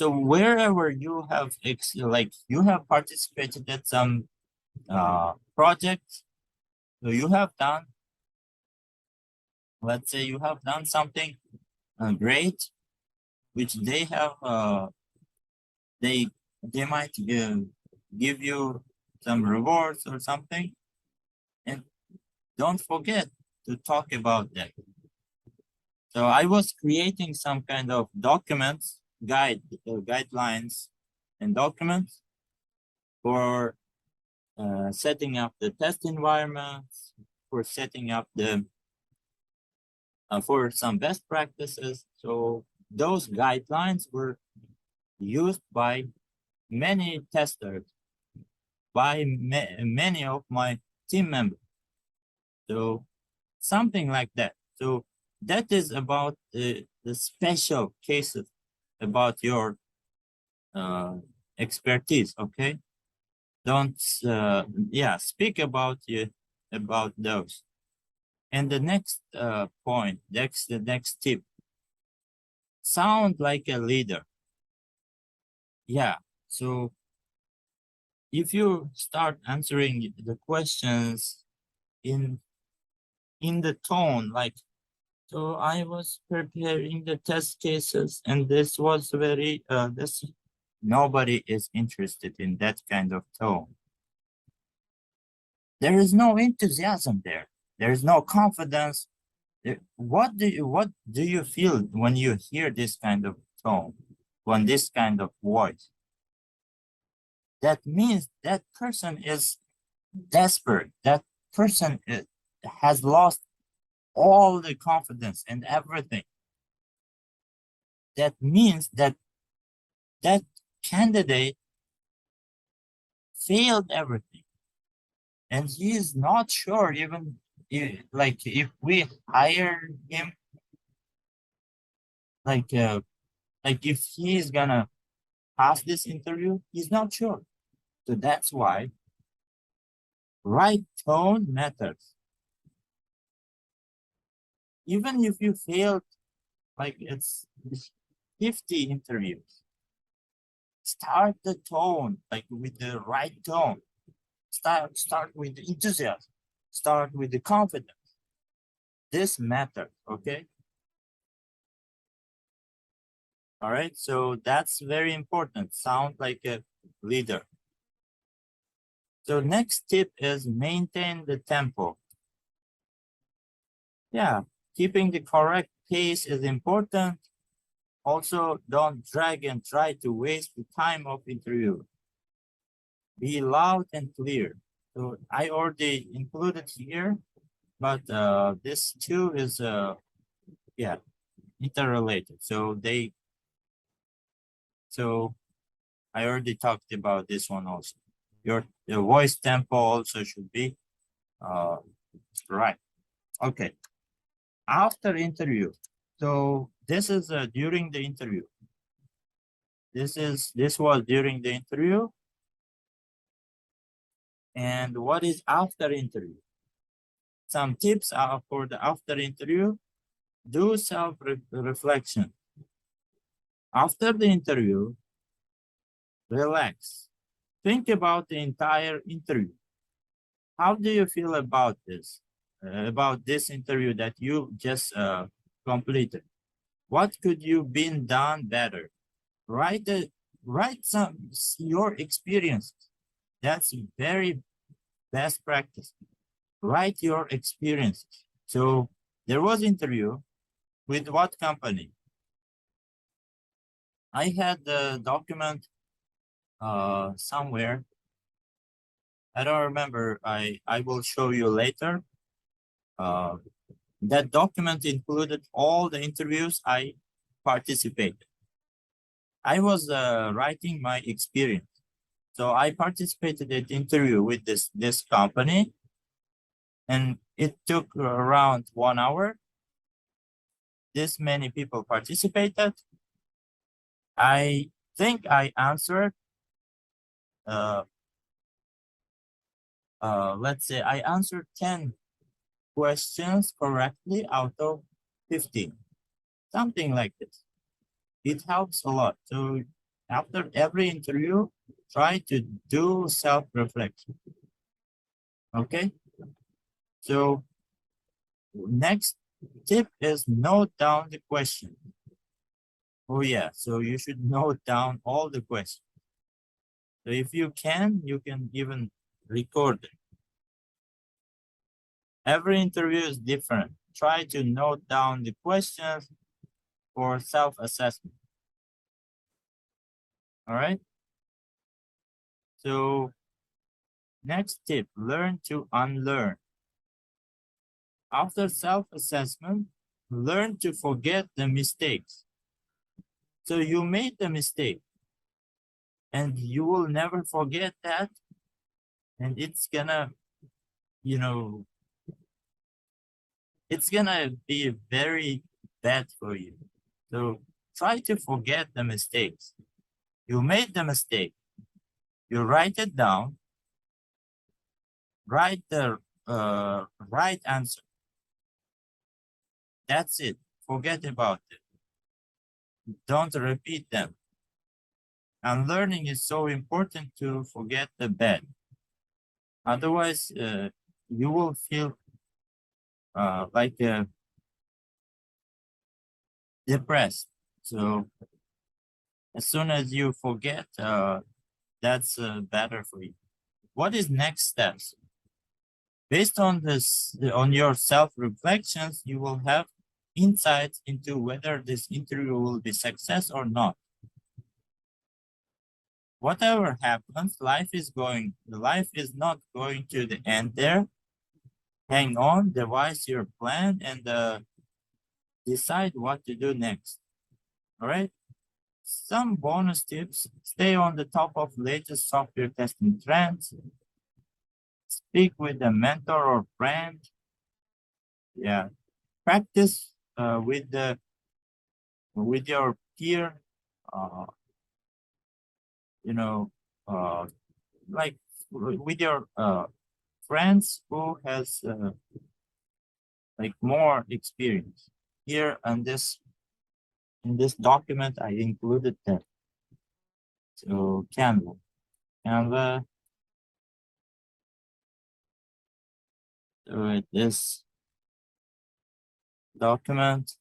wherever you have like you have participated in some projects, so you have done, let's say you have done something great, which they have they might give you some rewards or something, and don't forget to talk about that. So I was creating some kind of documents, guidelines and documents for setting up the test environments, for setting up the for some best practices. So those guidelines were used by many testers, by many of my team members. So something like that. So that is about the special cases about your expertise. Okay, don't yeah, speak about about those. And the next point, the next tip, sound like a leader. Yeah, so if you start answering the questions in the tone like, so I was preparing the test cases and this was very this, nobody is interested in that kind of tone. There is no enthusiasm there. There is no confidence. What do you feel when you hear this kind of tone, when this kind of voice? That means that person is desperate. That person has lost all the confidence and everything. That means that that candidate failed everything, and he is not sure even like if we hire him, like if he's gonna pass this interview, he's not sure. So that's why right tone matters. Even if you failed, like it's 50 interviews, start the tone, like with the right tone. Start with the enthusiasm. Start with the confidence. This matters, okay? All right, so that's very important. Sound like a leader. So next tip is maintain the tempo. Yeah, keeping the correct pace is important. Also, don't drag and try to waste the time of interview. Be loud and clear. So I already included here, but this too is yeah, interrelated. So I already talked about this one also. Your voice tempo also should be right. Okay. After interview. So this is during the interview. This was during the interview. And what is after interview? Some tips are for the after interview. Do self-reflection. After the interview, relax. Think about the entire interview. How do you feel about this? About this interview that you just completed? What could you been done better? Write some your experience. That's very best practice. Write your experiences. So there was interview with what company? I had the document somewhere. I don't remember. I will show you later. That document included all the interviews I participated. I was writing my experience. So I participated in interview with this company, and it took around 1 hour. This many people participated. I think I answered, let's say I answered 10 questions correctly out of 50. Something like this. It helps a lot. So after every interview, try to do self-reflection. Okay? So next tip is note down the question. Oh yeah, so you should note down all the questions. So if you can even record it. Every interview is different. Try to note down the questions for self-assessment. All right? So next tip, learn to unlearn. After self-assessment, learn to forget the mistakes. So you made the mistake and you will never forget that. And it's gonna, you know, it's gonna be very bad for you. So try to forget the mistakes. You made the mistake. You write it down, write the right answer. That's it. Forget about it. Don't repeat them. And learning is so important to forget the bad. Otherwise, you will feel like depressed. So as soon as you forget, that's better for you. What is next steps? Based on this, on your self-reflections, you will have insights into whether this interview will be success or not. Whatever happens, life is not going to the end there. Hang on, devise your plan, and decide what to do next. All right. Some bonus tips: stay on the top of latest software testing trends. Speak with a mentor or friend. Yeah. Practice with your peer. Uh, you know, like with your friends who has like more experience. Here on this in this document, I included that. So Canva. So this document,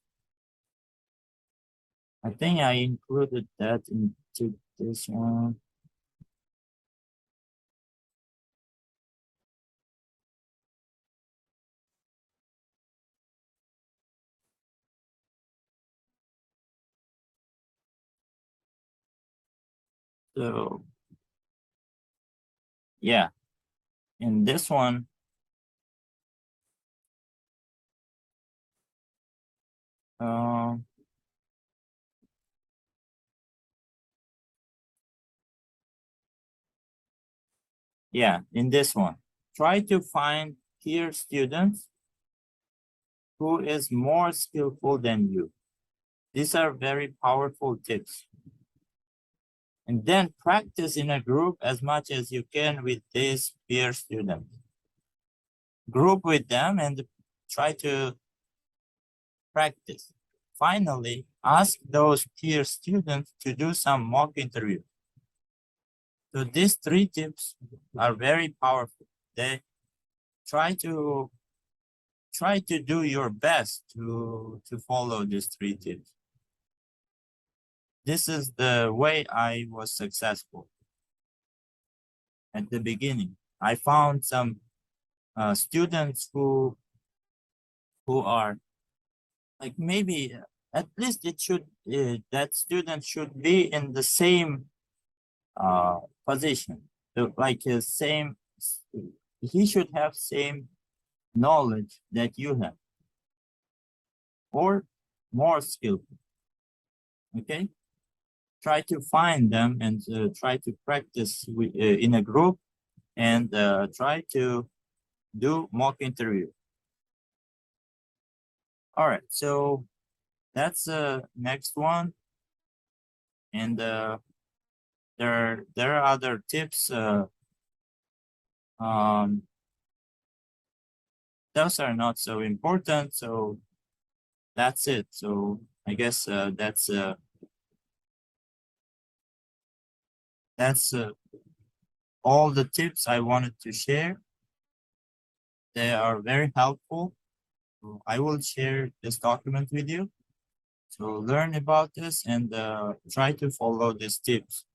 I think I included that into this one. So yeah, in this one, yeah, in this one, try to find peer students who is more skillful than you. These are very powerful tips. And then practice in a group as much as you can with these peer students. Group with them and try to practice. Finally, ask those peer students to do some mock interview. So these three tips are very powerful. They try to do your best to follow these three tips. This is the way I was successful at the beginning. I found some students who are like maybe at least it should that student should be in the same position, so like his same, he should have same knowledge that you have or more skillful. Okay, try to find them and try to practice in a group and try to do mock interview. All right, so that's the next one, and there are other tips. Um, those are not so important. So that's it. So I guess that's all the tips I wanted to share. They are very helpful. So I will share this document with you. So learn about this and try to follow these tips.